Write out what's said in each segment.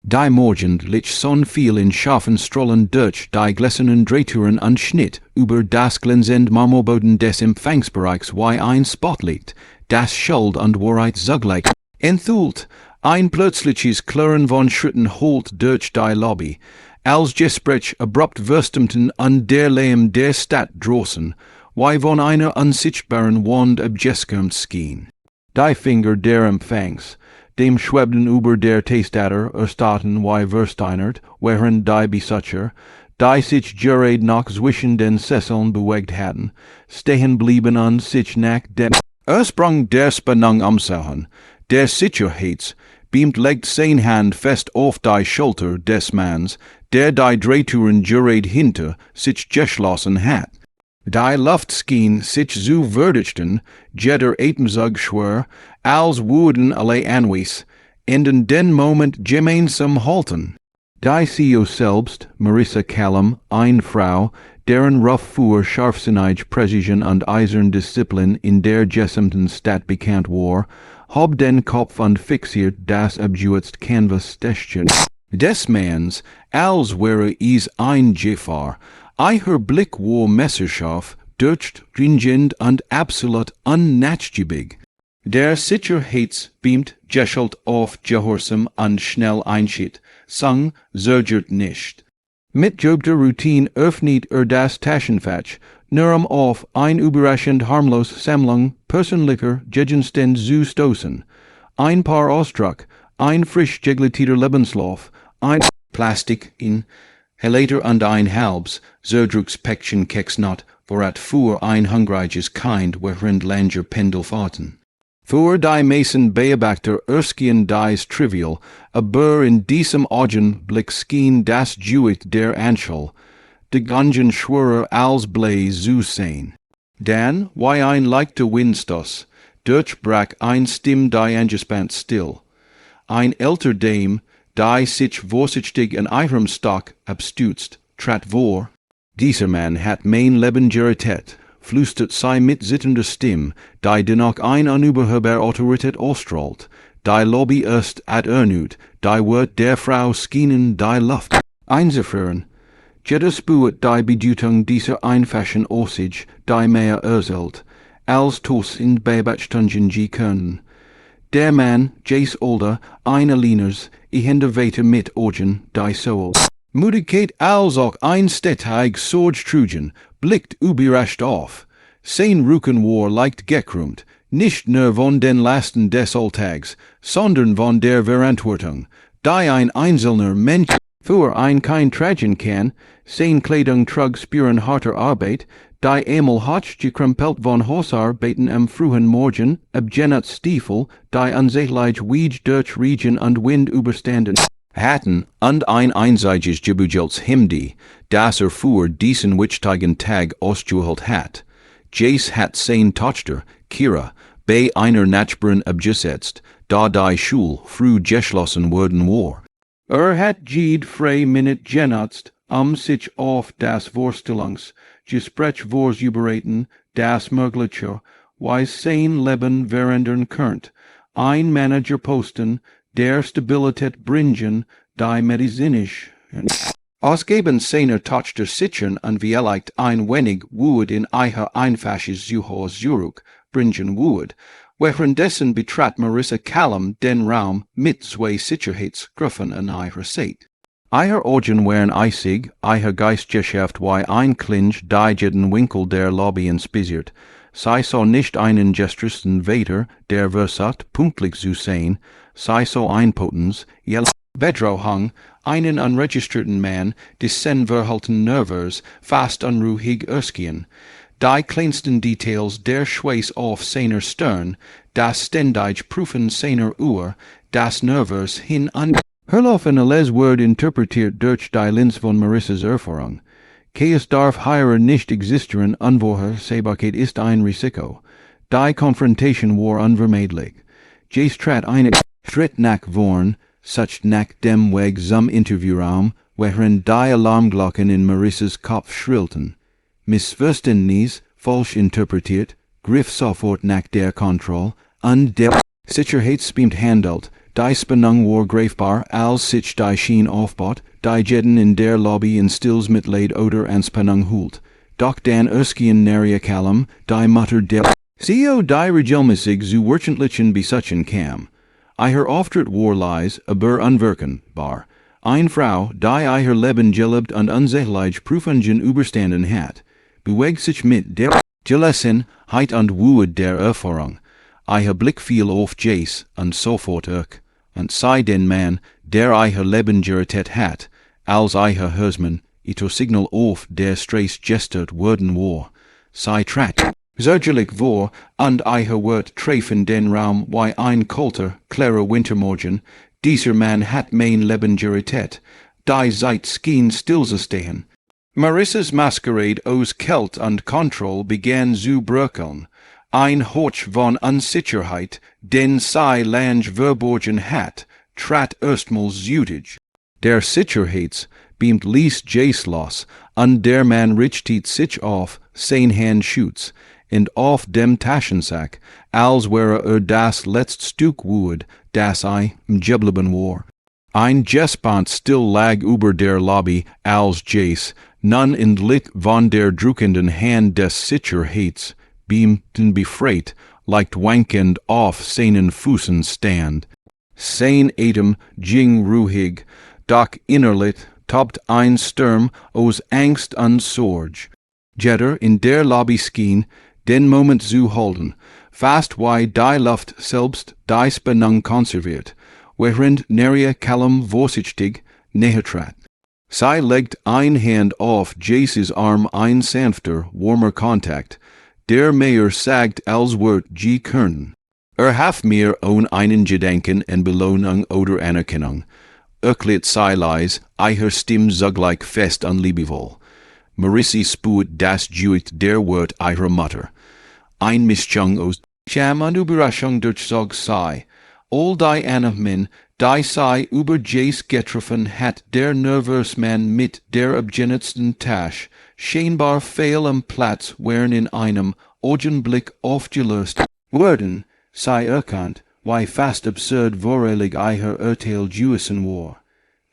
Die morgendlich son viel in scharfen Strollen durch die gläsernen Drehtüren und Schnitt über das glänzend Marmorboden des Empfangsbereichs wie ein Spotlicht, das Schuld und Wahrheit zugleich enthüllt. Ein plötzliches Klirren von Schritten holt durch die Lobby, als Gespräch abrupt verstummen und der Lärm der Stadt drossen, wie von einer unsichtbaren Wand abgeschirmt schien. Die Finger der Empfangs, dem schwebten über der Testater erstatten wie versteinert, während die Besucher, die sich gerade noch zwischen den Sesseln bewegt hatten, stehen blieben und sich nach dem Ursprung der Spannung umsahen. Der Sicherheits beamt legt sein Hand fest auf die Schulter des Manns, der die Drehtüren gerade hinter sich geschlossen hat. Die Luft schien sich zu verdichten, jeder Atemzug schwer, als würden alle Anwes in den Moment gemeinsam halten. Die CEO selbst, Marissa Callum, eine Frau, deren Ruffuhr scharfsinnige Präzision und Eisern-Disziplin in der gesamten Stadt bekannt war, hob den Kopf und fixiert das abgeützte Canvas-Täschchen des Manns, als wäre es ein Gefahr. Ihr Blick war messerscharf, durchdringend und absolut unnachgiebig. Der Sicherheits beamt geschult auf Gehorsam und schnell einschätzt, sang, zögert nicht. Mit geübter Routine öffnet das Taschenfach, nur auf ein überraschend harmlos Sammlung persönlicher Gegenstände zu stoßen. Ein paar Ausdruck, ein frisch geglätteter Lebenslauf, ein Plastik in Helater und ein halbs Zerdruckspäckchen Keksnot, worat für ein hungriges Kind während langer Pendelfahrten. Für die meisten Beobachter erschien dies trivial, aber in diesem Augenblick schien das Geüt der Anschauung, de ganzen schwerer als Blei zu sein. Dann, wie ein leichter Windstoß, durchbrach ein Stimm die angespannt still. Ein älter Dame, die sich vorsichtig in ihrem Stock abstützt, trat vor. Dieser Mann hat mein Leben gerettet, flüstert sie mit zitternder Stimme, die dennoch eine unüberhörbare Autorität ausstrahlt. Die Lobby ist ad ernut, die wird der Frau schienen die Luft einzufrieren. Jeder spürt die Bedeutung dieser einfachen Aussicht, die mehr erzählt, als tos in beobachtungen können. Der Mann, Jace Older, eine Liners, ihender weiter mit Augen, die Soul. Müdigkeit als auch ein stetig Sorgtrugen, blickt überrascht auf. Sein Rücken war leicht gekrümmt, nicht nur von den Lasten des Alltags, sondern von der Verantwortung, die ein einzelner Mensch für ein kein tragen kann. Sein Kleidung trug spüren harter Arbeit, die einmal hatsch gekrempelt von Hausarbeiten am frühen Morgen, abgenut Stiefel, die unsäglich Weege durch Regen und Wind überstanden hatten, und ein einziges gebugeltes Hemd, das für diesen wichtigen Tag ausgeholt hat. Jace hat sein Tochter, Kira, bei einer Nachbarin abgesetzt, da die Schule früh geschlossen worden war. Hat jede frei Minute genutzt, sich auf das Vorstellungsgespräch vorzubereiten, das mögliche, wie sein Leben verändern könnt. Ein Managerposten, der Stabilität bringen, die medizinisch ausgeben seiner Tochter sichern und vielleicht ein wenig Wut in ihr einfaches Zuhause zurück bringen wird. Währenddessen betrat Marissa Callum den Raum mit zwei Sicherheitsgriffen an ihrer Seite. Ihr Augen waren eisig, ihr Geistgeschäft wie ein Clinch, die jeden Winkel der Lobby inspiziert. Sie sah nicht einen gestristen Waiter, der versagt, pünktlich zu sein. Sie sah ein Potens, Bedrohung, einen unregistrierten Mann, dessen Verhalten nervös, fast unruhig erschien. Die kleinsten Details der Schweiß auf seiner Stirn, das ständig Prüfen seiner Uhr, das nervös hin und herlaufen alles wird interpretiert durch die Linz von Marissas Erfahrung. Es darf hier nicht existieren, Unvorhersehbarkeit ist ein Risiko. Die Konfrontation war unvermeidlich. Jace trat einen Schritt nach vorn, such nach dem Weg zum Interviewraum, während die Alarmglocken in Marissas Kopf schrillten. Missverständnis, falsch interpretiert, griff sofort nach der Kontrolle, und der Sicherheitsbeamt handelt, die Spenung war greifbar, als sich die Schien aufbaut, die Jeden in der Lobby in stils mitleid oder an Spenung hult. Doch dan Erskien naria calum, die Mutter del. Sio die regelmissig zu wirtschaftlichen Besuchen kam. Eiher oftert war lies, aber unwirken, bar. Ein Frau, die eiher Leben gelebt und unsächlich prüfungen überstanden hat. Bewegt sich mit der Gelessen, heit und wued der Erfahrung. Eiher Blick fiel auf Jace, und sofort und sei den Mann, der eiher Leben geritet hat, als eiher Husman, ito signal auf der Straße gestert worden war. Sei trat. Zergelig war, und eiher Wort treffen den Raum wie ein kalter, klarer Wintermorgen, dieser Mann hat mein Leben geritet, die Zeit schien stillzustehen. Marissas Masquerade aus Kält und Kontroll begann zu bröckeln. Ein Horch von Unsicherheit, den sei lang verborgen hat, trat erstmals zutage. Der Sicherheits beamt ließ Jace los, und der Mann richtet sich auf, sein Hand schütz, und auf dem Taschensack, als wäre das letzte Stück Wood, das geblieben war. Ein Gespant still lag über der Lobby, als Jace, nun in Licht von der drückenden Hand des Sicherheits, beamten befreit, leicht wankend auf seinen Füßen stand. Sein Atem ging ruhig, doch innerlich tobt ein Sturm aus Angst und Sorge. Jetter in der Lobby schien, den Moment zu halten, fast wie die Luft selbst die Spannung konserviert, während naria calum vorsichtig näher trat. Sie legt ein Hand auf Jaces Arm, ein sanfter, warmer Kontakt, der mehr sagt als Wort G. Kernen. Hat mir ohne einen Gedanken en Belohnung oder Anerkennung. Erklärt sei leis, eiher Stimme zugleich fest und liebevoll. Marissi spürt das Juit der Wort eirer Mutter. Ein Mischung aus Scham und Überraschung durchzog sei. All die Annahmen, die sei über Jace getroffen hat der nervös Mann mit der abgenützten Tasche, scheinbar fehl am Platz wären in einem Augenblick aufgelöst worden, sei erkannt, wie fast absurd vorelig eiher Urteil gewesen war.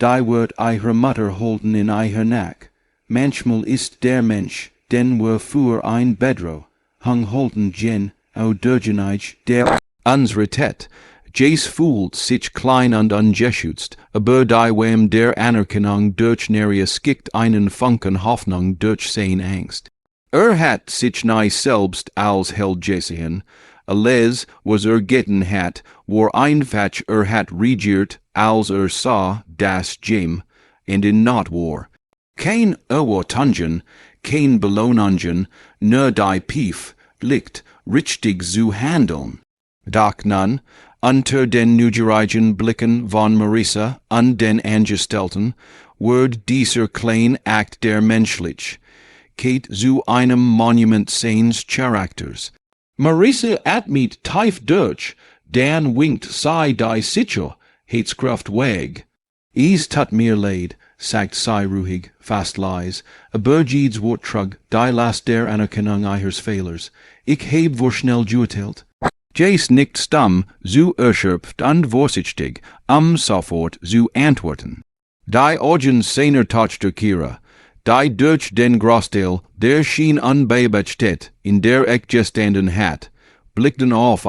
Die wird eiher Mutter halten in eiher Nack. Manchmal ist der Mensch, den wir für ein Bedro, hang halten gen, au Dürgeneich, der unsere Tet. Jace fühlt sich klein und ungeschützt, aber die wem der Anerkennung durch naria skickt einen Funken Hoffnung durch sein Angst. Hat sich nie selbst als Held gesehen, alles, was getten hat, war einfach hat regiert, als sah, das Jem, und in not war. Kein Erwartungen, kein Belohnungen, nur die Pief, liegt, richtig zu handeln. Doch nun, unter den neugierigen Blicken von Marissa und den Angestellten, wird dieser kleine Akt der Menschlichkeit zu einem Monument seines Charakters. Marissa atmet tief durch, dann winkt sei die Sicherheitskraft weg. Es tut mir leid, sagt sei ruhig, fast leise, aber jedes Wort trug, die Last der Anerkennung eures Fehlers. Ich heb vor schnell geurteilt. Jace nickt stumm, zu erschöpft und vorsichtig, sofort zu antworten. Die Augen seiner Tochter Kira, die durch den Großteil der schien unbeobachtet in der ich gestanden hat, blickten auf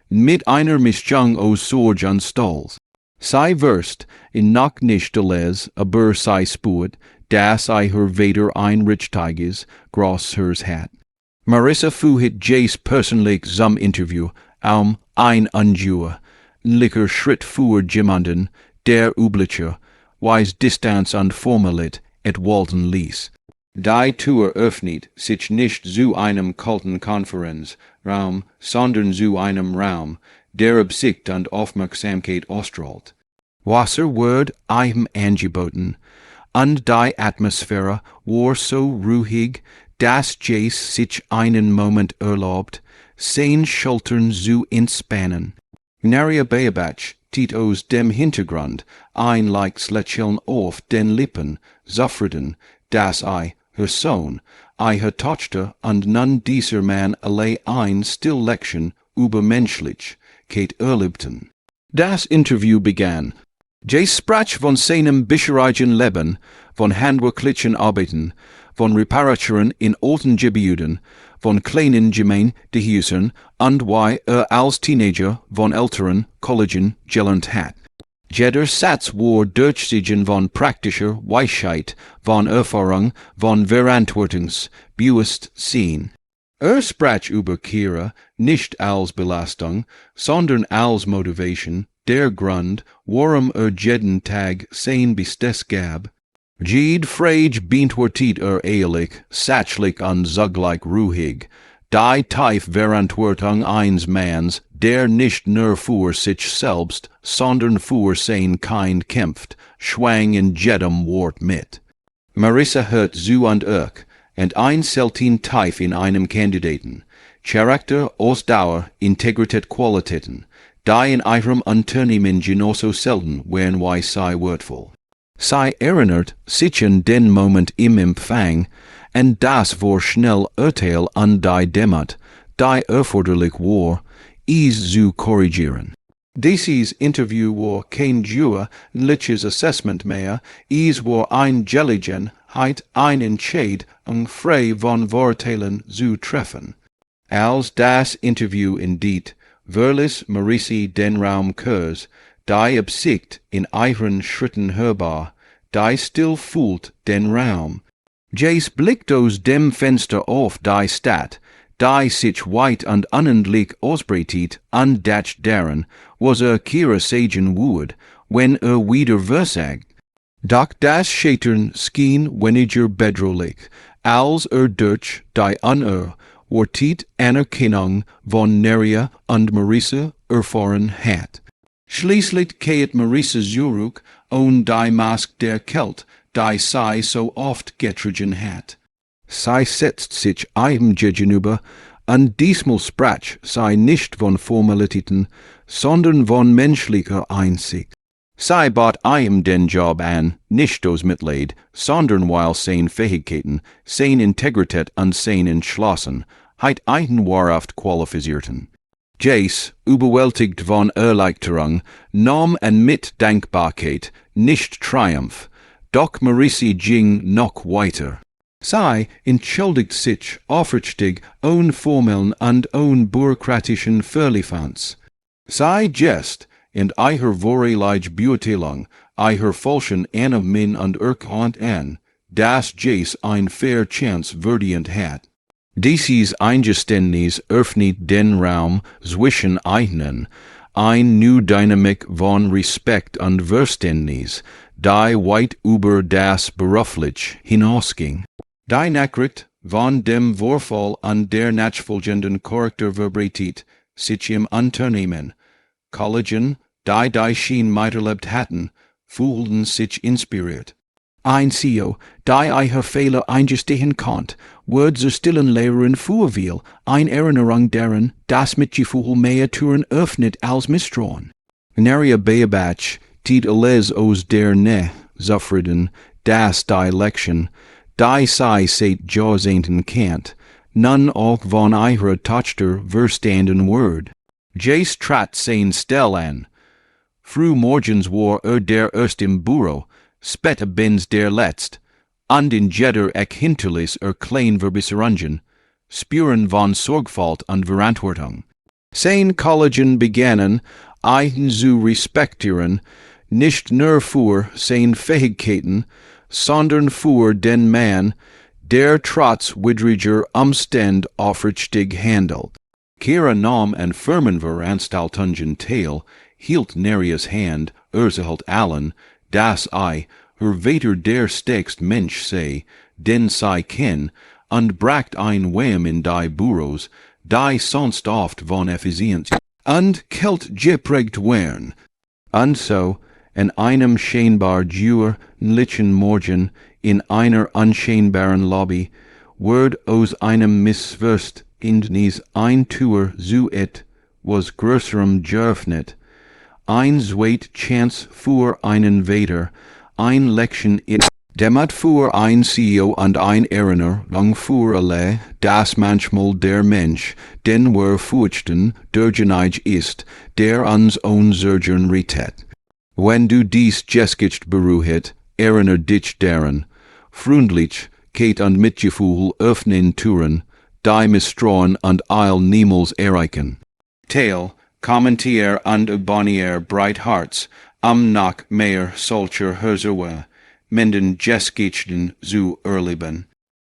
mit einer Mischung aus Sorge und Stolz. Sei wirst, in noch nicht les, aber sei spürt, dass her weder ein richtiges, großes hat. Marissa fuhit Jace persönlich zum Interview, ein Unjur, licker Schritt vor jemanden, der übliche, weis Distanz und Formalit et walten ließ. Die Tür öffnet sich nicht zu einem kalten Konferenzraum, sondern zu einem Raum, der Absicht und Aufmerksamkeit ausstrahlt. Wasser wird einem angeboten, und die Atmosphäre war so ruhig, dass Jace sich einen Moment erlaubt, sein Schultern zu entspannen. Naria beobachtet aus dem Hintergrund ein leichtes Lächeln auf den Lippen, zufrieden, dass her Sohn, her Tochter und nun dieser Mann alle ein Stilllection über Menschlichkeit erlebten. Das Interview begann. J. Sprach von seinem bisherigen Leben, von handwerklichen Arbeiten, von Reparaturen in alten Gebieten, von kleinen Gemeindehusen und wie als Teenager von älteren Kollegen gelernt hat. Jeder Satz war Durchziehen von praktischer Weisheit, von Erfahrung, von Verantwortungsbewusstsein. Sprach über Kira nicht als Belastung, sondern als Motivation, der Grund, warum jeden Tag sein Bestes gab. Jede Frage beantwortet ehrlich, sachlich und zugleich ruhig. Die tief Verantwortung eines Manns, der nicht nur für sich selbst, sondern für sein Kind kämpft, schwang in jedem Wort mit. Marissa hört zu und und ein selten tief in einem Kandidaten. Charakter, Ausdauer, Integrität, Qualitäten, die in ihrem Unternehmen genauso selten wären wie sei wertvoll. Sei erinnert sich an den Moment im Empfang, und das war schnell Urteil an die Demut, die erforderlich war, es zu korrigieren. Dieses Interview war kein juryliches Assessment mehr, es war ein Gelegenheit, ein Entscheid frei von Vorteilen zu treffen. Als das Interview endet, verließ Marissa den Raum kurz, die Absicht in ihren Schritten hörbar, die still fühlt den Raum. Jace blickt aus dem Fenster auf die Stadt, die sich weit und unendlich ausbreitet, und das daran, was Kira sagen würde, wenn wieder versagt. Doch das Scheitern schien weniger bedrohlich, als durch die unerwartete Anerkennung von Neria und Marissa erfahren hat. Schließlich kehrt Marissa zurück und die Maske der Kälte, die sie so oft getragen hat. Sie setzt sich ihm gegenüber, und diesmal sprach sie nicht von Formalitäten, sondern von menschlicher Einsicht. Sie bot ihm den Job an, nicht aus Mitleid, sondern weil seine Fähigkeiten, seine Integrität und seine Entschlossenheit einen wahrhaft qualifizierten. Jace, überwältigt von Erleichterung, nahm mit Dankbarkeit, nicht Triumph, doch Marissa ging noch weiter. Sie entschuldigt sich aufrichtig ohne formellen und ohne bürokratischen Firlefanz. Sie jest in ihrer vorherigen Beurteilung ihrer falschen Anermin und erkannt an, dass Jace ein fair Chance verdient hat. Dieses Eingeständnis öffnet den Raum zwischen ihnen, ein new Dynamik von Respekt und Verständnis, die weit über das beruflich hinausging. Die Nachricht von dem Vorfall und der nachfolgenden Charakterverbreitet sich im Unternehmen. Kollegen, die schon miterlebt hatten, fühlten sich inspiriert. Ein CEO, der ihre Fehler eingestehen konnte, wird zur stillen Lehrerin vorwiel, eine Erinnerung daran, dass Mitgefühl mehr Türen öffnet als Misstrauen. Neria Beabach tiet alles aus der Nähe zufrieden, dass die Lektion, die sie seit Jahrzehnten kennt, nun auch von ihrer Tochter verstanden wird. Jace trat sein Stell an. Früh morgens war der erst im Büro, später bins der letzt, und in jeder hinterließ klein Verbesserungen, Spuren von Sorgfalt und Verantwortung. Sein Kollegen begannen, ihn zu respektieren, nicht nur für seine Fähigkeiten, sondern für den Mann, der trotz widriger Umstände aufrichtig handelt. Kira nahm an Firmenveranstaltungen teil, hielt Nerias Hand, erzählt allen, dass Vater der stärkste Mensch sei, den sie kennen, und bracht ein Wem in die Büros, die sonst oft von Effizienz und Kälte geprägt wären. Und so, in einem scheinbar jährlichen Morgen, in einer unscheinbaren Lobby, wird aus einem Missverständnis ein Tür zu was Größerem geöffnet, ein zweit Chance für einen Vater, ein Lection in Demat fuhr ein CEO und ein Erinnern, lang fuhr alle, das manchmal der Mensch, den wir furchten, der Geneig ist, der uns unsergern rettet. Wenn du dies Geschichte beruhet, Erinnere dich daran, freundlich, Kate und Mitgefühl öffnen Türen, die Misstrauen und Eil niemals erreichen. Teil, kommentier und abonnier Breitharts, am nach mehr solcher Hörserwe, Menden Geschichten zu erleben.